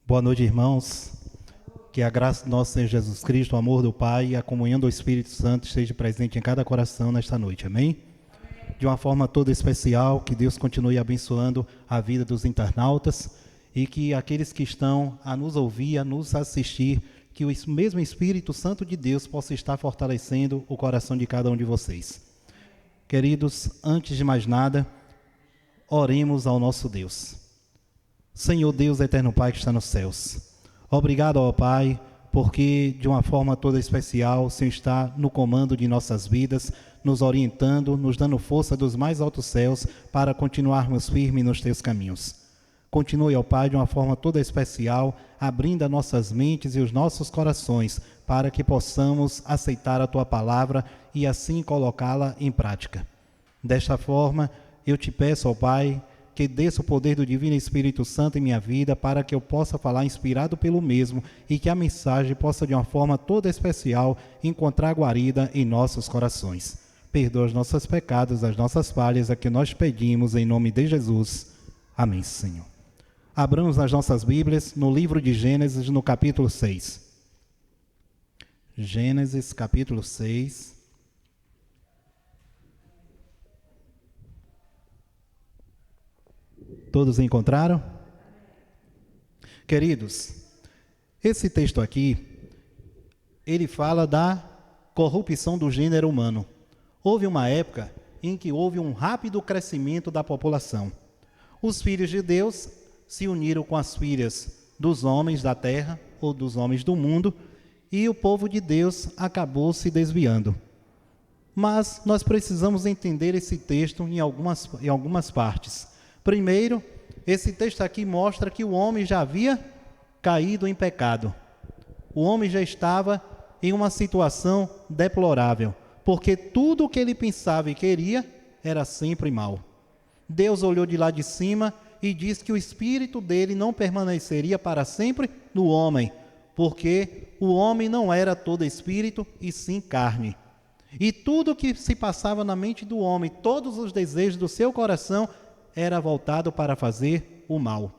Boa noite, irmãos. Que a graça do nosso Senhor Jesus Cristo, o amor do Pai e a comunhão do Espírito Santo esteja presente em cada coração nesta noite. Amém? De uma forma toda especial, que Deus continue abençoando a vida dos internautas e que aqueles que estão a nos ouvir, a nos assistir, que o mesmo Espírito Santo de Deus possa estar fortalecendo o coração de cada um de vocês. Queridos, antes de mais nada, oremos ao nosso Deus. Senhor Deus, eterno Pai que está nos céus, obrigado, ó Pai, porque de uma forma toda especial o Senhor está no comando de nossas vidas, nos orientando, nos dando força dos mais altos céus para continuarmos firmes nos teus caminhos. Continue, ó Pai, de uma forma toda especial, abrindo as nossas mentes e os nossos corações para que possamos aceitar a Tua palavra e assim colocá-la em prática. Desta forma, eu te peço, ó Pai, que desça o poder do Divino Espírito Santo em minha vida para que eu possa falar inspirado pelo mesmo e que a mensagem possa, de uma forma toda especial, encontrar guarida em nossos corações. Perdoa os nossos pecados, as nossas falhas, a que nós pedimos em nome de Jesus. Amém, Senhor. Abramos as nossas Bíblias no livro de Gênesis, no capítulo 6. Gênesis, capítulo 6. Todos encontraram? Queridos, esse texto aqui, ele fala da corrupção do gênero humano. Houve uma época em que houve um rápido crescimento da população. Os filhos de Deus se uniram com as filhas dos homens da terra ou dos homens do mundo e o povo de Deus acabou se desviando. Mas nós precisamos entender esse texto em algumas partes. Primeiro, esse texto aqui mostra que o homem já havia caído em pecado. O homem já estava em uma situação deplorável, porque tudo o que ele pensava e queria era sempre mal. Deus olhou de lá de cima e disse que o espírito dele não permaneceria para sempre no homem, porque o homem não era todo espírito e sim carne. E tudo que se passava na mente do homem, todos os desejos do seu coração, era voltado para fazer o mal.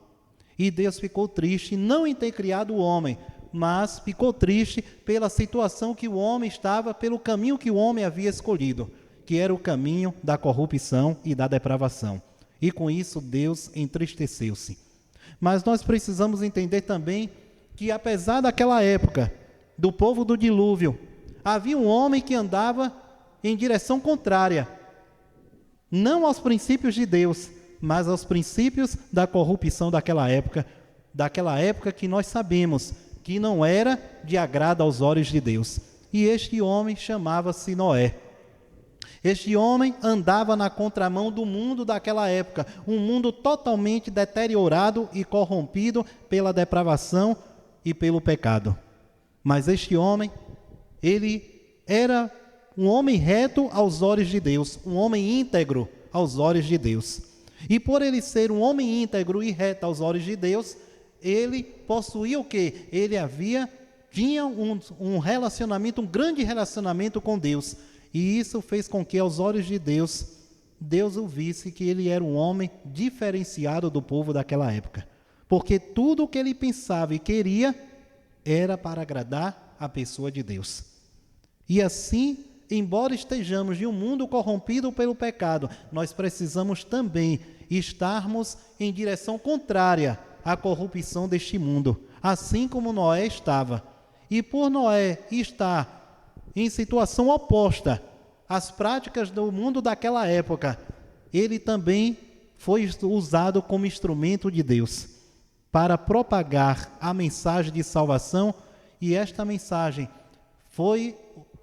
E Deus ficou triste não em ter criado o homem, mas ficou triste pela situação que o homem estava, pelo caminho que o homem havia escolhido, que era o caminho da corrupção e da depravação. E com isso Deus entristeceu-se. Mas nós precisamos entender também que apesar daquela época, do povo do dilúvio, havia um homem que andava em direção contrária, não aos princípios de Deus, mas aos princípios da corrupção daquela época que nós sabemos que não era de agrado aos olhos de Deus. E este homem chamava-se Noé. Este homem andava na contramão do mundo daquela época, um mundo totalmente deteriorado e corrompido pela depravação e pelo pecado. Mas este homem, ele era um homem reto aos olhos de Deus, um homem íntegro aos olhos de Deus. E por ele ser um homem íntegro e reto aos olhos de Deus, ele possuía o quê? Tinha um relacionamento, um grande relacionamento com Deus. E isso fez com que aos olhos de Deus, Deus o visse que ele era um homem diferenciado do povo daquela época. Porque tudo o que ele pensava e queria era para agradar a pessoa de Deus. E assim, embora estejamos em um mundo corrompido pelo pecado, nós precisamos também estarmos em direção contrária à corrupção deste mundo, assim como Noé estava. E por Noé estar em situação oposta às práticas do mundo daquela época, ele também foi usado como instrumento de Deus para propagar a mensagem de salvação, e esta mensagem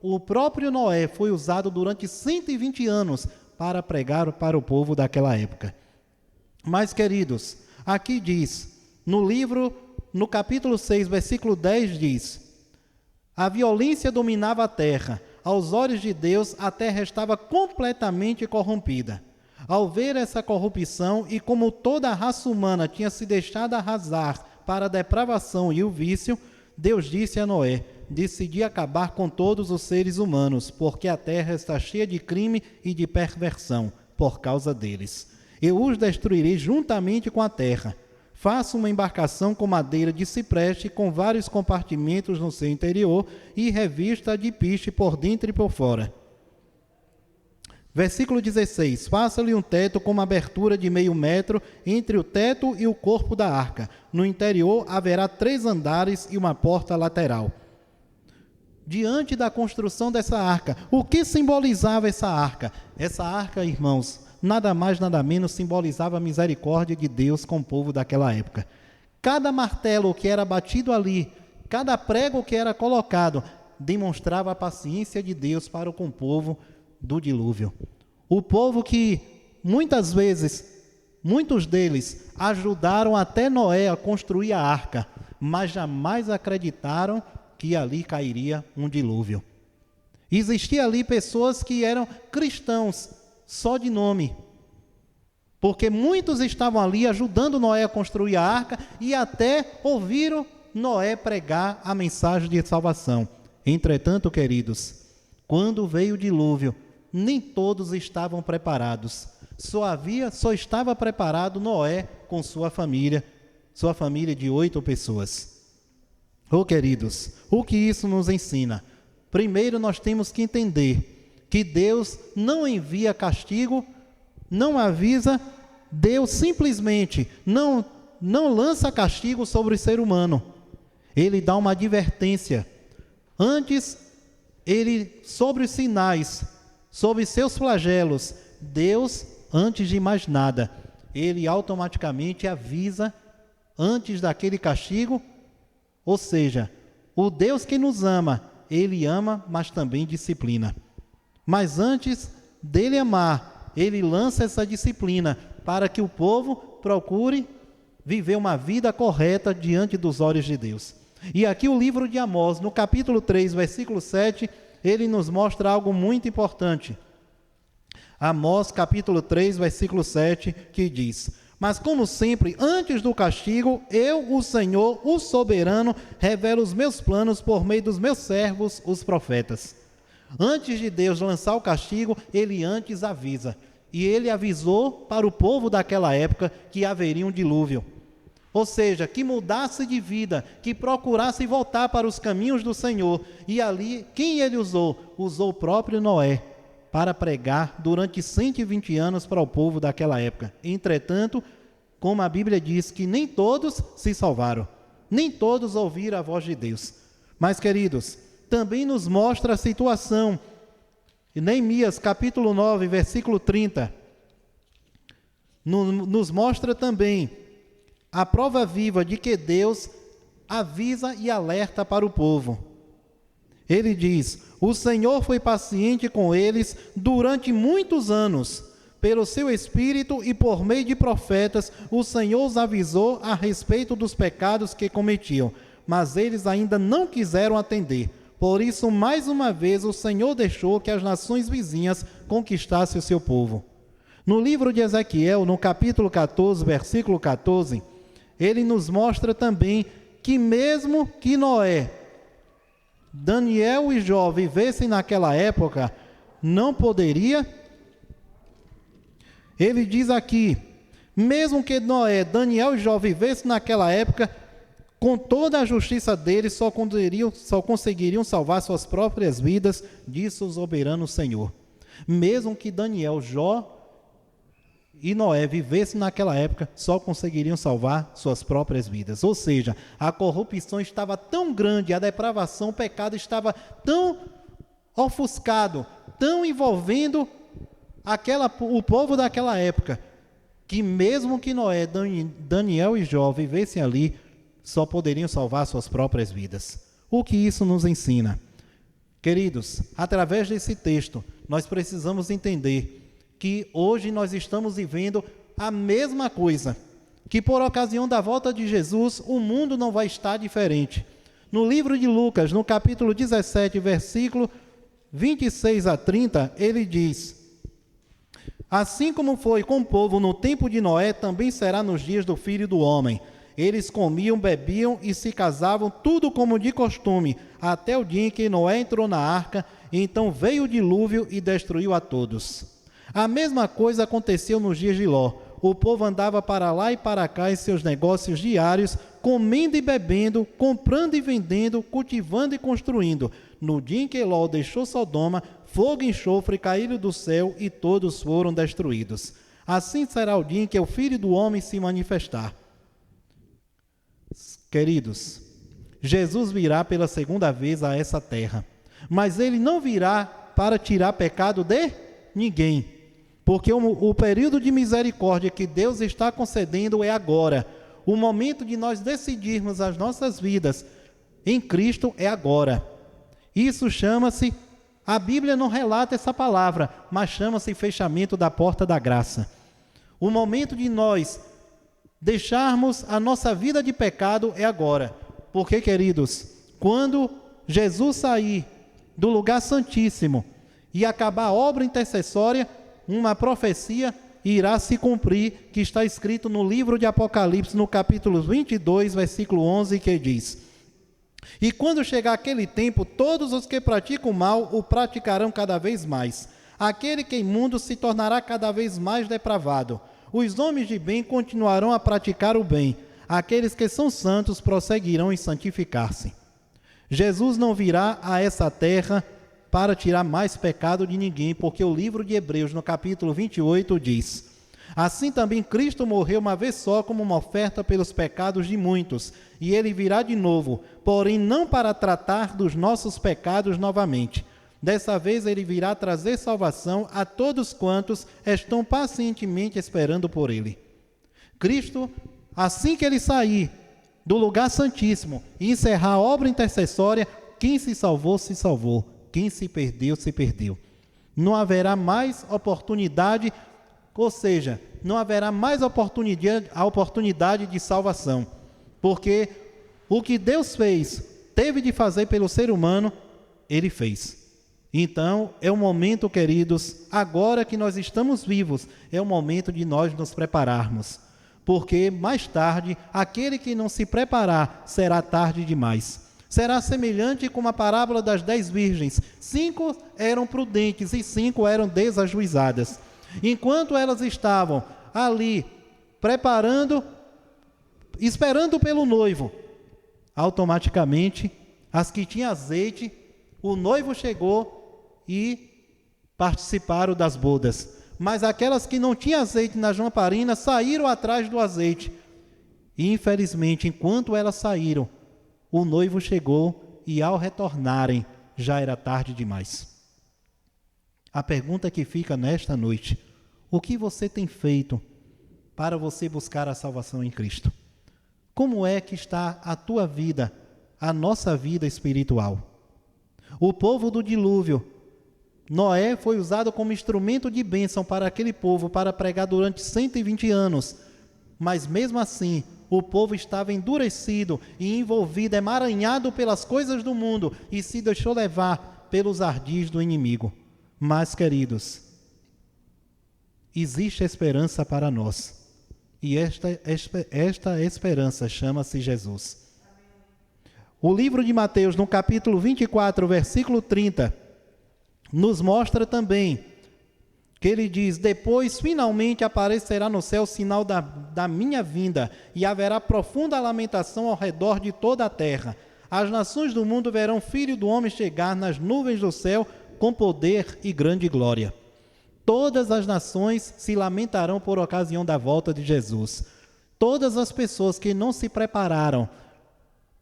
o próprio Noé foi usado durante 120 anos para pregar para o povo daquela época. Mas, queridos, aqui diz, no capítulo 6, versículo 10 diz: a violência dominava a terra, aos olhos de Deus a terra estava completamente corrompida. Ao ver essa corrupção e como toda a raça humana tinha se deixado arrasar para a depravação e o vício, Deus disse a Noé: decidi acabar com todos os seres humanos, porque a terra está cheia de crime e de perversão por causa deles. Eu os destruirei juntamente com a terra. faça uma embarcação com madeira de cipreste, com vários compartimentos no seu interior, e revista de piche por dentro e por fora. Versículo 16. Faça-lhe um teto com uma abertura de 0,5 metro entre o teto e o corpo da arca. No interior haverá 3 andares e uma porta lateral. Diante da construção dessa arca, o que simbolizava essa arca? Essa arca, irmãos, nada mais, nada menos, simbolizava a misericórdia de Deus com o povo daquela época. Cada martelo que era batido ali, cada prego que era colocado, demonstrava a paciência de Deus para com o povo do dilúvio. O povo que, muitas vezes, muitos deles ajudaram até Noé a construir a arca, mas jamais acreditaram que ali cairia um dilúvio. Existia ali pessoas que eram cristãos, só de nome, porque muitos estavam ali ajudando Noé a construir a arca e até ouviram Noé pregar a mensagem de salvação. Entretanto, queridos, quando veio o dilúvio, nem todos estavam preparados. Só estava preparado Noé com sua família de 8 pessoas. Queridos, o que isso nos ensina? Primeiro, nós temos que entender que Deus não envia castigo, não avisa, Deus simplesmente não lança castigo sobre o ser humano. Ele dá uma advertência. Antes, sobre os sinais, sobre seus flagelos, Deus, antes de mais nada, ele automaticamente avisa antes daquele castigo. Ou seja, o Deus que nos ama, ele ama, mas também disciplina. Mas antes dele amar, ele lança essa disciplina para que o povo procure viver uma vida correta diante dos olhos de Deus. E aqui o livro de Amós, no capítulo 3, versículo 7, ele nos mostra algo muito importante. Amós, capítulo 3, versículo 7, que diz: mas como sempre, antes do castigo, eu, o Senhor, o soberano, revelo os meus planos por meio dos meus servos, os profetas. Antes de Deus lançar o castigo, ele antes avisa. E ele avisou para o povo daquela época que haveria um dilúvio. Ou seja, que mudasse de vida, que procurasse voltar para os caminhos do Senhor. E ali, quem ele usou? Usou o próprio Noé para pregar durante 120 anos para o povo daquela época. Entretanto, como a Bíblia diz, que nem todos se salvaram, nem todos ouviram a voz de Deus. Mas, queridos, também nos mostra a situação. Em Neemias, capítulo 9, versículo 30, nos mostra também a prova viva de que Deus avisa e alerta para o povo. Ele diz: o Senhor foi paciente com eles durante muitos anos. Pelo seu Espírito e por meio de profetas, o Senhor os avisou a respeito dos pecados que cometiam, mas eles ainda não quiseram atender. Por isso, mais uma vez, o Senhor deixou que as nações vizinhas conquistassem o seu povo. No livro de Ezequiel, no capítulo 14, versículo 14, ele nos mostra também que mesmo que Noé, Daniel e Jó vivessem naquela época, não poderia. Ele diz aqui, mesmo que Noé, Daniel e Jó vivessem naquela época, com toda a justiça deles, só conseguiriam salvar suas próprias vidas, disse o soberano Senhor. Mesmo que Daniel, Jó e Noé vivessem naquela época, só conseguiriam salvar suas próprias vidas. Ou seja, a corrupção estava tão grande, a depravação, o pecado estava tão ofuscado, tão envolvendo o povo daquela época, que mesmo que Noé, Daniel e Jó vivessem ali, só poderiam salvar suas próprias vidas. O que isso nos ensina? Queridos, através desse texto, nós precisamos entender que hoje nós estamos vivendo a mesma coisa, que por ocasião da volta de Jesus, o mundo não vai estar diferente. No livro de Lucas, no capítulo 17, versículo 26 a 30, ele diz: assim como foi com o povo no tempo de Noé, também será nos dias do Filho do Homem. Eles comiam, bebiam e se casavam, tudo como de costume, até o dia em que Noé entrou na arca, e então veio o dilúvio e destruiu a todos. A mesma coisa aconteceu nos dias de Ló. o povo andava para lá e para cá em seus negócios diários, comendo e bebendo, comprando e vendendo, cultivando e construindo. No dia em que Ló deixou Sodoma, fogo e enxofre caíram do céu e todos foram destruídos. Assim será o dia em que o Filho do Homem se manifestar. Queridos, Jesus virá pela segunda vez a essa terra, mas ele não virá para tirar pecado de ninguém, porque o período de misericórdia que Deus está concedendo é agora. O momento de nós decidirmos as nossas vidas em Cristo é agora. Isso chama-se, a Bíblia não relata essa palavra, mas chama-se fechamento da porta da graça. O momento de nós deixarmos a nossa vida de pecado é agora. Porque, queridos, quando Jesus sair do lugar santíssimo e acabar a obra intercessória, uma profecia irá se cumprir, que está escrito no livro de Apocalipse, no capítulo 22, versículo 11, que diz: e quando chegar aquele tempo, todos os que praticam o mal o praticarão cada vez mais. Aquele que é imundo se tornará cada vez mais depravado. Os homens de bem continuarão a praticar o bem. Aqueles que são santos prosseguirão em santificar-se. Jesus não virá a essa terra para tirar mais pecado de ninguém, porque o livro de Hebreus, no capítulo 28, diz: assim também Cristo morreu uma vez só como uma oferta pelos pecados de muitos, e ele virá de novo, porém não para tratar dos nossos pecados novamente. Dessa vez ele virá trazer salvação a todos quantos estão pacientemente esperando por ele. Cristo, assim que ele sair do lugar santíssimo e encerrar a obra intercessória, quem se salvou, se salvou. Quem se perdeu. Não haverá mais oportunidade, ou seja, não haverá mais oportunidade de salvação. Porque o que Deus teve de fazer pelo ser humano, ele fez. Então, é o momento, queridos, agora que nós estamos vivos, é o momento de nós nos prepararmos. Porque mais tarde, aquele que não se preparar, será tarde demais. Será semelhante com a parábola das 10 virgens. 5 eram prudentes e 5 eram desajuizadas. Enquanto elas estavam ali preparando, esperando pelo noivo, automaticamente, as que tinham azeite, o noivo chegou e participaram das bodas. Mas aquelas que não tinham azeite nas lamparinas saíram atrás do azeite. E infelizmente, enquanto elas saíram, o noivo chegou e ao retornarem, já era tarde demais. A pergunta que fica nesta noite: o que você tem feito para você buscar a salvação em Cristo? Como é que está a tua vida, a nossa vida espiritual? O povo do dilúvio, Noé foi usado como instrumento de bênção para aquele povo, para pregar durante 120 anos. Mas mesmo assim, o povo estava endurecido e envolvido, emaranhado pelas coisas do mundo e se deixou levar pelos ardis do inimigo. Mas, queridos, existe esperança para nós. E esta esperança chama-se Jesus. O livro de Mateus, no capítulo 24, versículo 30, nos mostra também que ele diz: depois finalmente aparecerá no céu o sinal da minha vinda, e haverá profunda lamentação ao redor de toda a terra. As nações do mundo verão o Filho do Homem chegar nas nuvens do céu com poder e grande glória. Todas as nações se lamentarão por ocasião da volta de Jesus. Todas as pessoas que não se prepararam,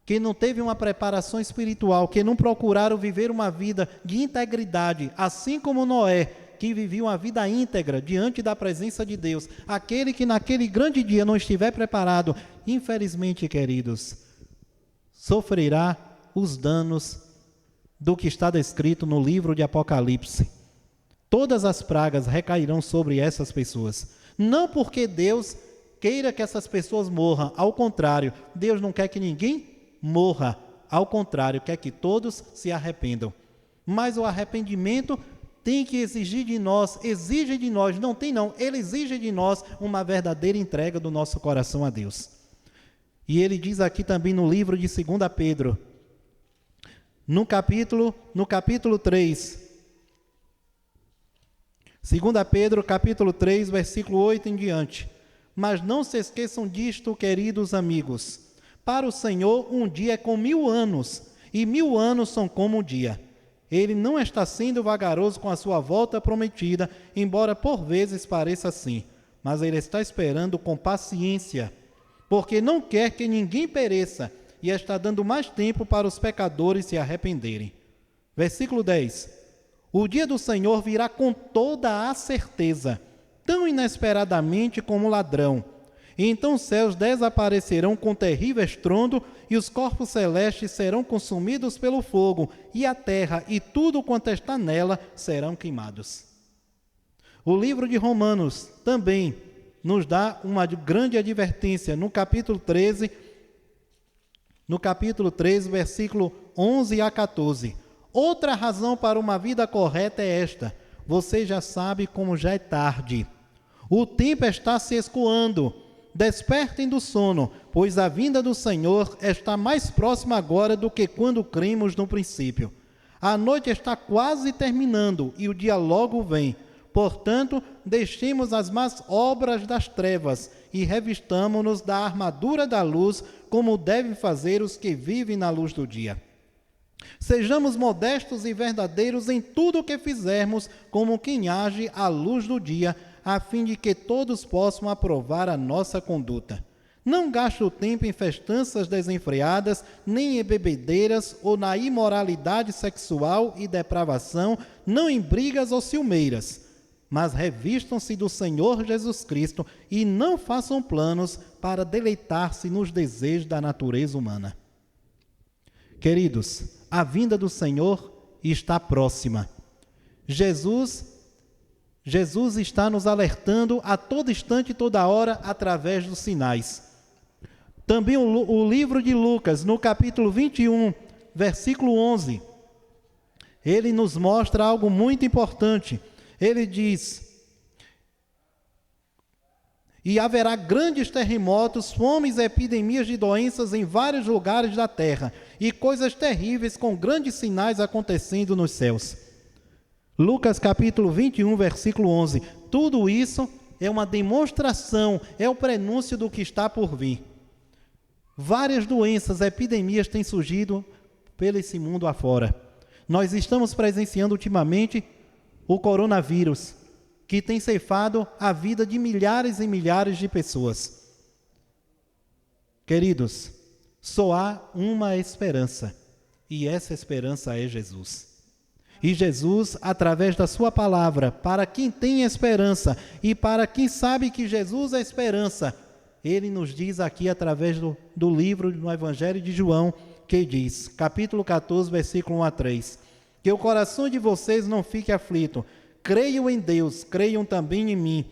que não teve uma preparação espiritual, que não procuraram viver uma vida de integridade, assim como Noé, que vivia uma vida íntegra diante da presença de Deus, aquele que naquele grande dia não estiver preparado, infelizmente, queridos, sofrerá os danos do que está descrito no livro de Apocalipse. Todas as pragas recairão sobre essas pessoas. Não porque Deus queira que essas pessoas morram, ao contrário, Deus não quer que ninguém morra, ao contrário, quer que todos se arrependam. Mas o arrependimento tem que exige de nós, ele exige de nós uma verdadeira entrega do nosso coração a Deus. E ele diz aqui também no livro de 2 Pedro, no capítulo 3, 2 Pedro, capítulo 3, versículo 8 em diante, Mas não se esqueçam disto, queridos amigos. Para o Senhor, um dia é como 1000 anos, e 1000 anos são como um dia. Ele não está sendo vagaroso com a sua volta prometida, embora por vezes pareça assim. Mas ele está esperando com paciência, porque não quer que ninguém pereça, e está dando mais tempo para os pecadores se arrependerem. Versículo 10. O dia do Senhor virá com toda a certeza, tão inesperadamente como ladrão. E então os céus desaparecerão com terrível estrondo, e os corpos celestes serão consumidos pelo fogo, e a terra e tudo quanto está nela serão queimados. O livro de Romanos também nos dá uma grande advertência no capítulo 13, versículo 11 a 14. Outra razão para uma vida correta é esta: você já sabe como já é tarde. O tempo está se escoando. Despertem do sono, pois a vinda do Senhor está mais próxima agora do que quando cremos no princípio. A noite está quase terminando e o dia logo vem. Portanto, deixemos as más obras das trevas e revistamo-nos da armadura da luz, como devem fazer os que vivem na luz do dia. Sejamos modestos e verdadeiros em tudo o que fizermos, como quem age à luz do dia, a fim de que todos possam aprovar a nossa conduta. Não gaste o tempo em festanças desenfreadas, nem em bebedeiras ou na imoralidade sexual e depravação, não em brigas ou ciumeiras, mas revistam-se do Senhor Jesus Cristo e não façam planos para deleitar-se nos desejos da natureza humana. Queridos, a vinda do Senhor está próxima. Jesus está nos alertando a todo instante e toda hora através dos sinais. Também o livro de Lucas, no capítulo 21, versículo 11, ele nos mostra algo muito importante. Ele diz: e haverá grandes terremotos, fomes e epidemias de doenças em vários lugares da terra, e coisas terríveis com grandes sinais acontecendo nos céus. Lucas capítulo 21, versículo 11. Tudo isso é uma demonstração, é o prenúncio do que está por vir. Várias doenças, epidemias têm surgido pelo esse mundo afora. Nós estamos presenciando ultimamente o coronavírus, que tem ceifado a vida de milhares e milhares de pessoas. Queridos, só há uma esperança, e essa esperança é Jesus. E Jesus, através da sua palavra, para quem tem esperança e para quem sabe que Jesus é esperança, ele nos diz aqui através do livro no Evangelho de João, que diz, capítulo 14, versículo 1 a 3, que o coração de vocês não fique aflito, creiam em Deus, creiam também em mim.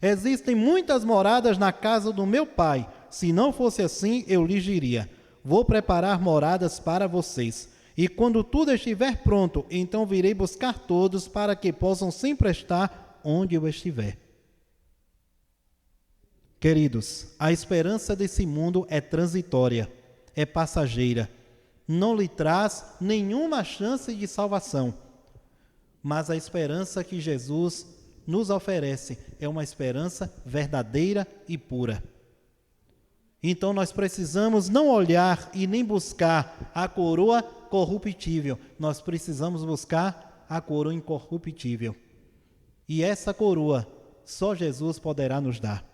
Existem muitas moradas na casa do meu Pai, se não fosse assim, eu lhes diria, vou preparar moradas para vocês. E quando tudo estiver pronto, então virei buscar todos para que possam sempre estar onde eu estiver. Queridos, a esperança desse mundo é transitória, é passageira, não lhe traz nenhuma chance de salvação. Mas a esperança que Jesus nos oferece é uma esperança verdadeira e pura. Então nós precisamos não olhar e nem buscar a coroa corruptível, nós precisamos buscar a coroa incorruptível. E essa coroa só Jesus poderá nos dar.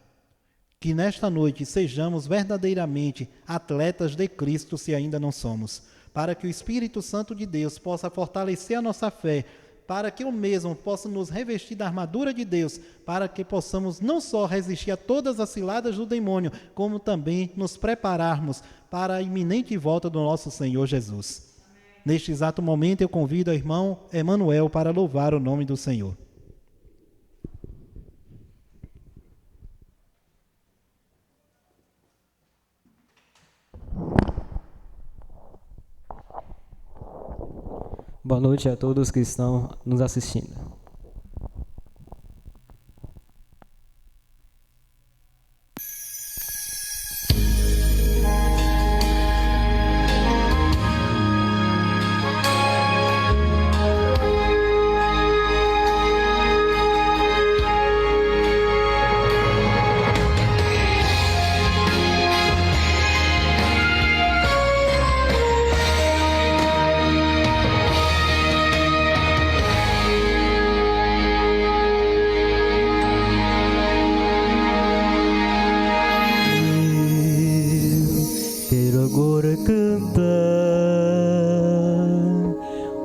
Que nesta noite sejamos verdadeiramente atletas de Cristo, se ainda não somos, para que o Espírito Santo de Deus possa fortalecer a nossa fé, para que o mesmo possa nos revestir da armadura de Deus, para que possamos não só resistir a todas as ciladas do demônio, como também nos prepararmos para a iminente volta do nosso Senhor Jesus. Neste exato momento eu convido o irmão Emanuel para louvar o nome do Senhor. Boa noite a todos que estão nos assistindo.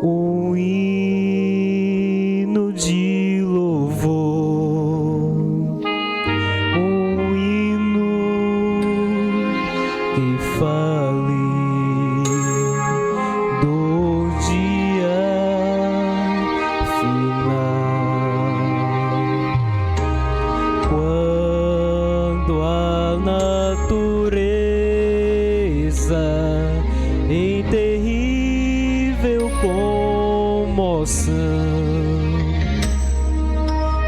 um hino de louvor, um hino que fale do dia final, quando a natureza em terrível comoção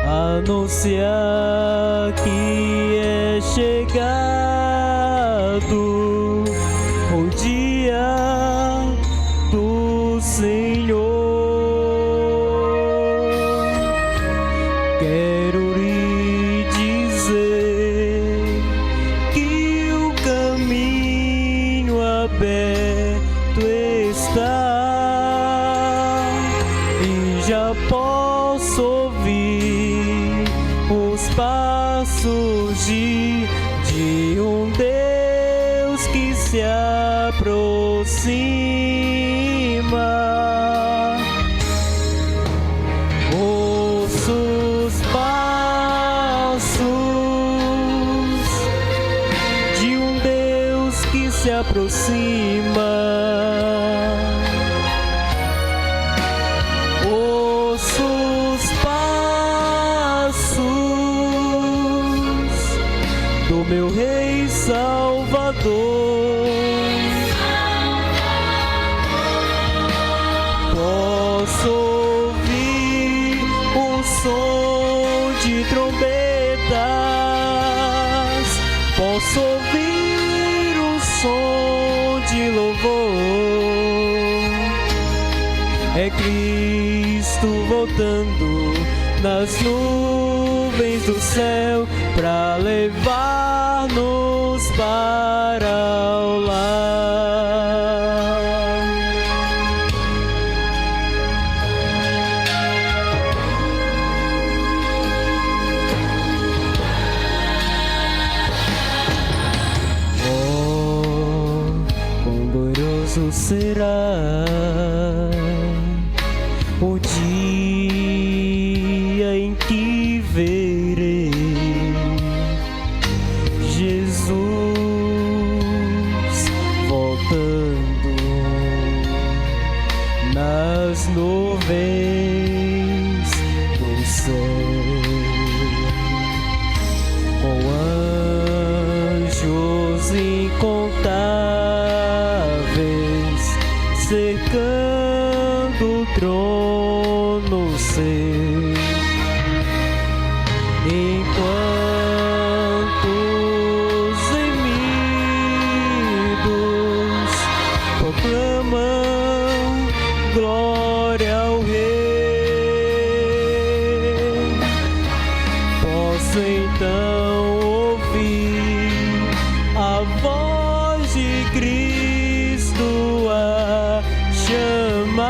anunciar que é chegado o dia do Senhor. Quero lhe dizer que o caminho aberto está e já posso ouvir os passos de um Deus que se aproxima. Ouço os passos de um Deus que se aproxima. Ouço os passos do meu Rei Salvador. Posso ouvir o som de trombetas, posso ouvir o som de louvor. É Cristo voltando nas nuvens do céu para levar-nos para o lar. Oh, quão glorioso será o dia em que verei Jesus voltando nas nuvens do céu, com anjos incontáveis cercando o trono seu, enquanto os gemidos proclamam glória ao Rei. Posso então ouvir a voz de Cristo a chamar: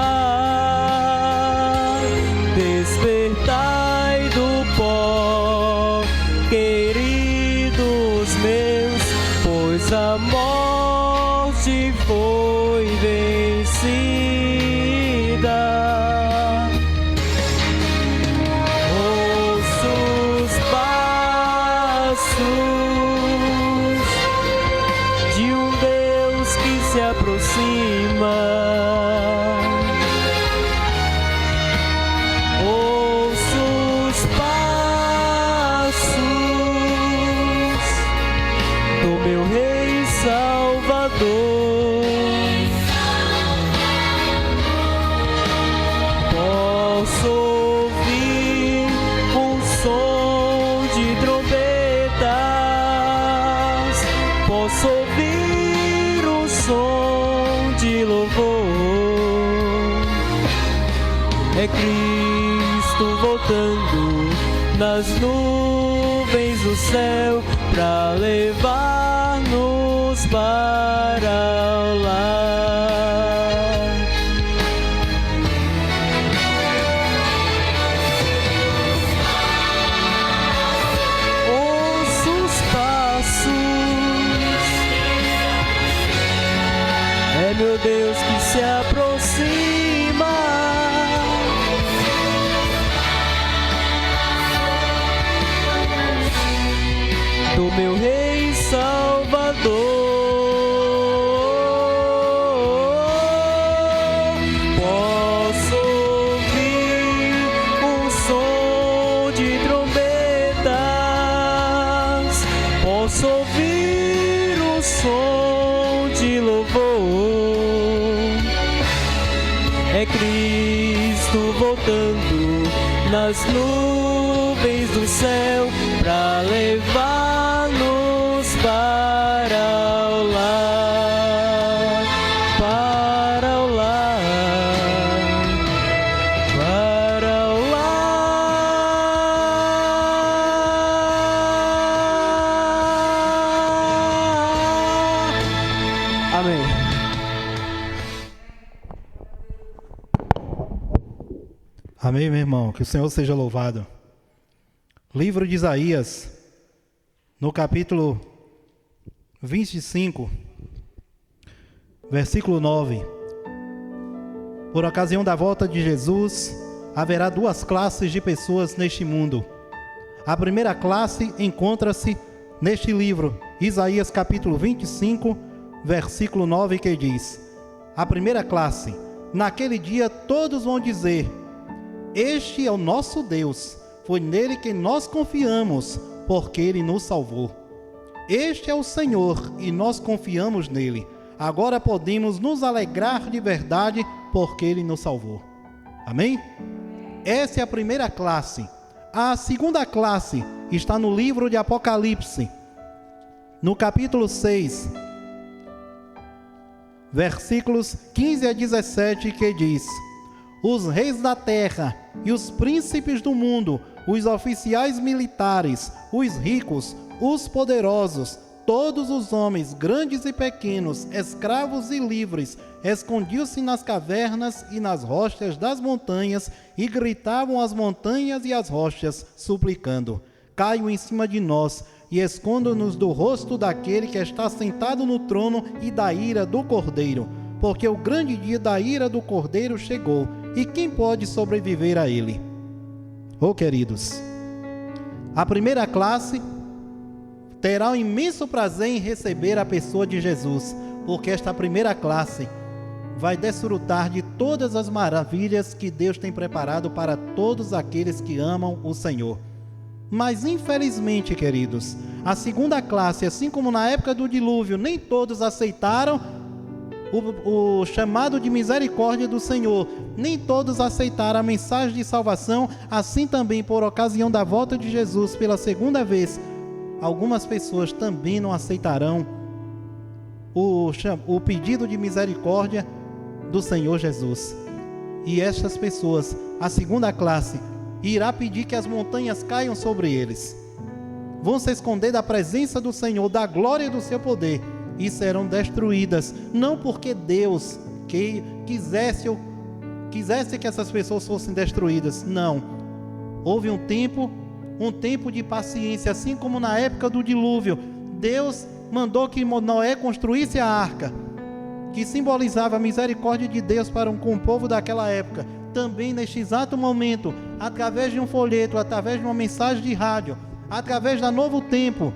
despertai do pó, queridos meus, pois a morte foi vencida. Ouço os passos de um Deus que se aproxima. Ouço os passos do meu Rei Salvador. Posso ouvir um som de trombetas, posso ouvir um som de louvor. É Cristo voltando nas nuvens do céu para levar-nos para o lar. Ouço os passos, é meu Deus, que se aproxima. Do meu Rei Salvador. Posso ouvir o som de trombetas, posso ouvir o som de louvor. É Cristo voltando nas nuvens do céu para levar-nos para o lar, para o lar, para o lar. Amém. Amém, meu irmão. Que o Senhor seja louvado. Livro de Isaías, no capítulo 25, versículo 9. Por ocasião da volta de Jesus, haverá duas classes de pessoas neste mundo. A primeira classe encontra-se neste livro, Isaías capítulo 25, versículo 9, que diz: a primeira classe, naquele dia todos vão dizer: este é o nosso Deus, foi nele que nós confiamos, porque ele nos salvou. Este é o Senhor e nós confiamos nele. Agora podemos nos alegrar de verdade, porque ele nos salvou. Amém? Essa é a primeira classe. A segunda classe está no livro de Apocalipse, no capítulo 6, versículos 15 a 17, que diz: os reis da terra e os príncipes do mundo, os oficiais militares, os ricos, os poderosos, todos os homens, grandes e pequenos, escravos e livres, escondiam-se nas cavernas e nas rochas das montanhas e gritavam às montanhas e às rochas, suplicando: caiam em cima de nós e escondam-nos do rosto daquele que está sentado no trono e da ira do Cordeiro, porque o grande dia da ira do Cordeiro chegou, e quem pode sobreviver a ele? Oh, queridos, a primeira classe terá um imenso prazer em receber a pessoa de Jesus, porque esta primeira classe vai desfrutar de todas as maravilhas que Deus tem preparado para todos aqueles que amam o Senhor. Mas infelizmente, queridos, a segunda classe, assim como na época do dilúvio, nem todos aceitaram o chamado de misericórdia do Senhor, nem todos aceitaram a mensagem de salvação. Assim também, por ocasião da volta de Jesus pela segunda vez, algumas pessoas também não aceitarão o pedido de misericórdia do Senhor Jesus. E estas pessoas, a segunda classe, irá pedir que as montanhas caiam sobre eles, vão se esconder da presença do Senhor, da glória do seu poder, e serão destruídas, não porque Deus quisesse que essas pessoas fossem destruídas, não. Houve um tempo de paciência, assim como na época do dilúvio. Deus mandou que Noé construísse a arca, que simbolizava a misericórdia de Deus para com o povo daquela época. Também neste exato momento, através de um folheto, através de uma mensagem de rádio, através da Novo Tempo,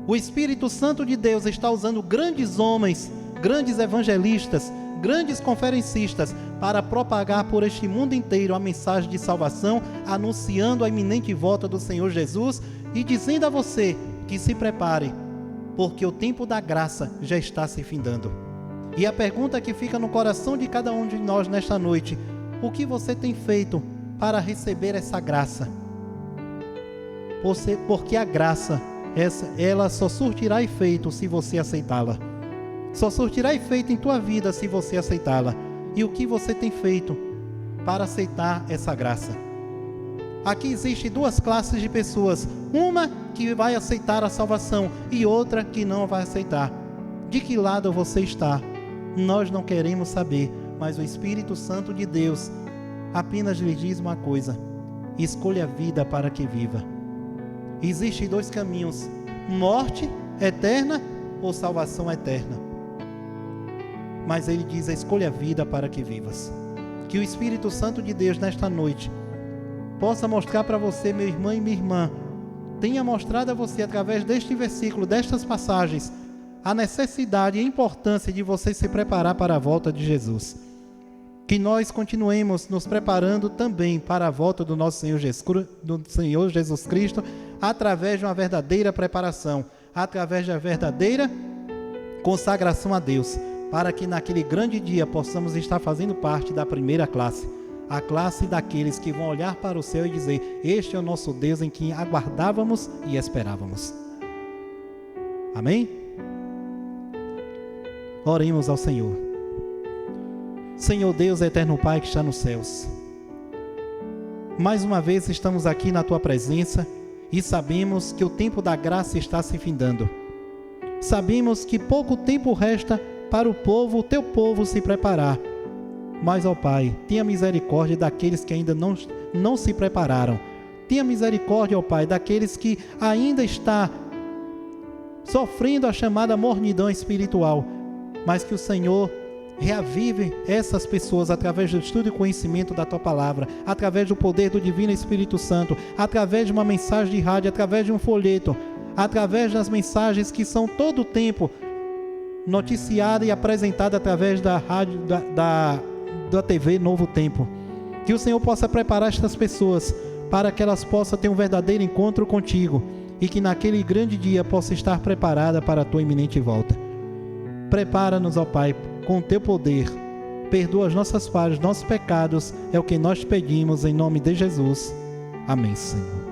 o Espírito Santo de Deus está usando grandes homens, grandes evangelistas, grandes conferencistas para propagar por este mundo inteiro a mensagem de salvação, anunciando a iminente volta do Senhor Jesus e dizendo a você que se prepare, porque o tempo da graça já está se findando. E a pergunta que fica no coração de cada um de nós nesta noite: o que você tem feito para receber essa graça? Porque a graça, ela só surtirá efeito se você aceitá-la. Só surtirá efeito em tua vida se você aceitá-la. E o que você tem feito para aceitar essa graça? Aqui existem duas classes de pessoas: uma que vai aceitar a salvação e outra que não vai aceitar. De que lado você está? Nós não queremos saber, mas o Espírito Santo de Deus apenas lhe diz uma coisa: escolha a vida para que viva. Existem dois caminhos: morte eterna ou salvação eterna. mas Ele diz: escolha a vida para que vivas. Que o Espírito Santo de Deus, nesta noite, possa mostrar para você, meu irmão e minha irmã, tenha mostrado a você, através deste versículo, destas passagens, a necessidade e a importância de você se preparar para a volta de Jesus. Que nós continuemos nos preparando também para a volta do nosso Senhor Jesus Cristo, através de uma verdadeira preparação, através da verdadeira consagração a Deus, para que naquele grande dia possamos estar fazendo parte da primeira classe, a classe daqueles que vão olhar para o céu e dizer: este é o nosso Deus em quem aguardávamos e esperávamos. Amém? Oremos ao Senhor. Senhor Deus, eterno Pai que está nos céus, mais uma vez estamos aqui na Tua presença e sabemos que o tempo da graça está se findando. Sabemos que pouco tempo resta para o Teu povo se preparar. Mas, ó Pai, tenha misericórdia daqueles que ainda não se prepararam. Tenha misericórdia, ó Pai, daqueles que ainda estão sofrendo a chamada mornidão espiritual, mas que o Senhor reavive essas pessoas através do estudo e conhecimento da Tua Palavra, através do poder do Divino Espírito Santo, através de uma mensagem de rádio, através de um folheto, através das mensagens que são todo o tempo noticiadas e apresentadas através da rádio, da TV Novo Tempo. Que o Senhor possa preparar estas pessoas para que elas possam ter um verdadeiro encontro contigo e que naquele grande dia possa estar preparada para a Tua iminente volta. Prepara-nos, ó Pai, com o Teu poder. Perdoa as nossas falhas, nossos pecados, é o que nós pedimos em nome de Jesus. Amém, Senhor.